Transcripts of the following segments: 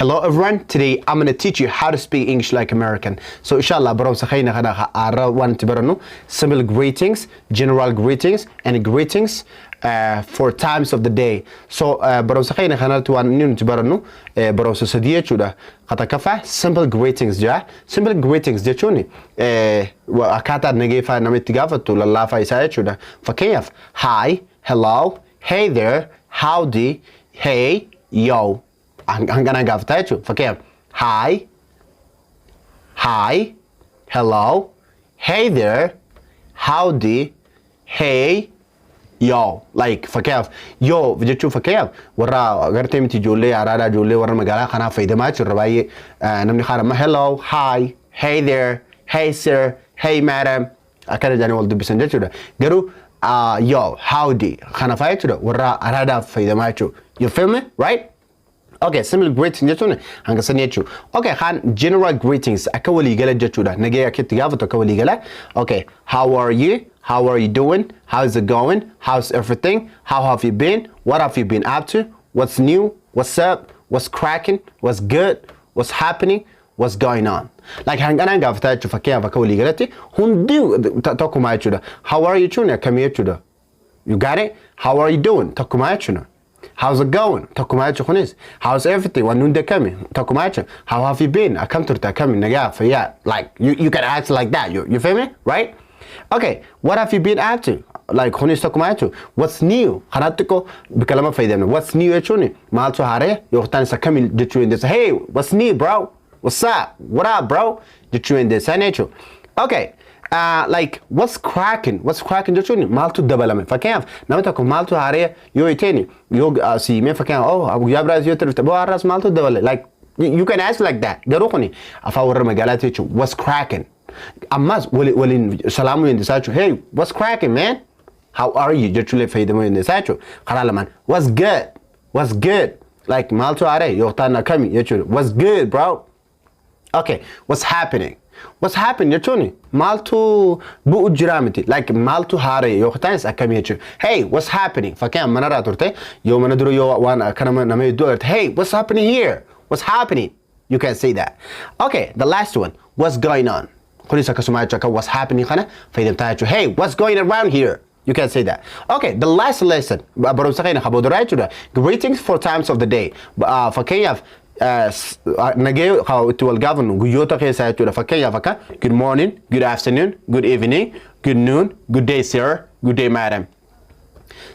Hello everyone, today I'm going to teach you how to speak English like American. So inshallah baro sakhayna khana ara one tibaranu simple greetings, general greetings and greetings for times of the day. So baro sakhayna khana tuan nin tibaranu baro sadiya chuda kata kafa simple greetings ja. Simple greetings je chuni wa akata nagefa namitigafa tu lalafa isa chuda. Fakayaf hi, hello, hey there, howdy, hey, yo. I'm gonna give that to you. Okay. Hi, hello, hey there, howdy, hey, yo. Like fakir, yo. Vijay fakir. Wara agar temi tijule arada jule wara magala khana faida ma churabai. Namni khana ma hello, hi, hey there, hey sir, hey madam. Akara jani wal dubi sanja chuda. Garu yo, howdy. Khana faida chuda. Wara arada faida ma chu. You feel me, right? Okay, simple greetings jechune hanga sanechu. Okay, khan general greetings akawali gala jechuda. Nage akitigavu to akawali gala. Okay, how are you? How are you doing? How's it going? How's everything? How have you been? What have you been up to? What's new? What's up? What's cracking? What's good? What's happening? What's going on? Like hangana gavta chu fakia akawali galati. Hundi tokuma chuda. How are you chuna? Kamiya chuda. You got it? How are you doing? Tokuma chuna. How's it going? How's everything? How have you been? I come to the coming. Yeah, like you can act like that. You feel me? Right? Okay, what have you been up to? Like what's new? What's new? Hey, what's new, bro? What's up? What up, bro? Okay. Like what's cracking? What's cracking? Jechuni maltu development. Fakaf. Namatako maltu hare yo iteni. Yo si me fakaf. Oh, abu yabraz yo terif tabo arras maltu develop. Like you can ask like that. Garukuni. Afa warra magalati chu. What's cracking? Amas walin salamu in desachu. Hey, what's cracking, man? How are you? Jechule faydamo in desachu. Karalaman. What's good? What's good? Like maltu hare yo tana kami yechule. What's good, bro? Okay, what's happening? What's happening? Yachuni maltu bu ujramiti like maltu hare yo khatanis akamiyechu. Hey, what's happening? Fakam manara turte yo manaduru yo wan kanama name do. Hey, what's happening here? What's happening? You can say that. Okay, the last one. What's going on? Kulisa kasumaya chaka what's happening khana faydem tachu. Hey, what's going around here? You can say that. Okay, the last lesson. Greetings for times of the day. Fakayaf nage how to govern guyota kesa to the fakaya faka. Good morning, good afternoon, good evening, good noon, good day sir, good day madam.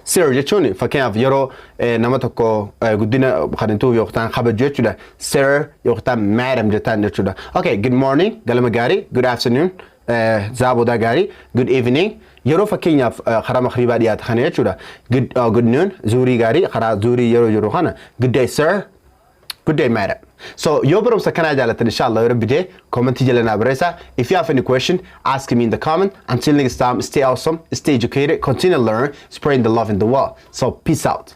Sir jechuni fakaya yoro namatoko gudina khadentu yoqtan khaba jechuda. Sir yoqtan madam jetan jechuda. Okay, good morning galamagari, good afternoon zaboda gari, good evening yoro fakaya khara makhriba diyat khane jechuda. Good noon zuri gari khara zuri yoro khana. Good day sir. Good day, madam. So, yobarum sakana jalatan inshallah yorabide comment jalana bresa. If you have any question, ask me in the comment. Until next time, stay awesome, stay educated, continue to learn, spreading the love in the world. So, peace out.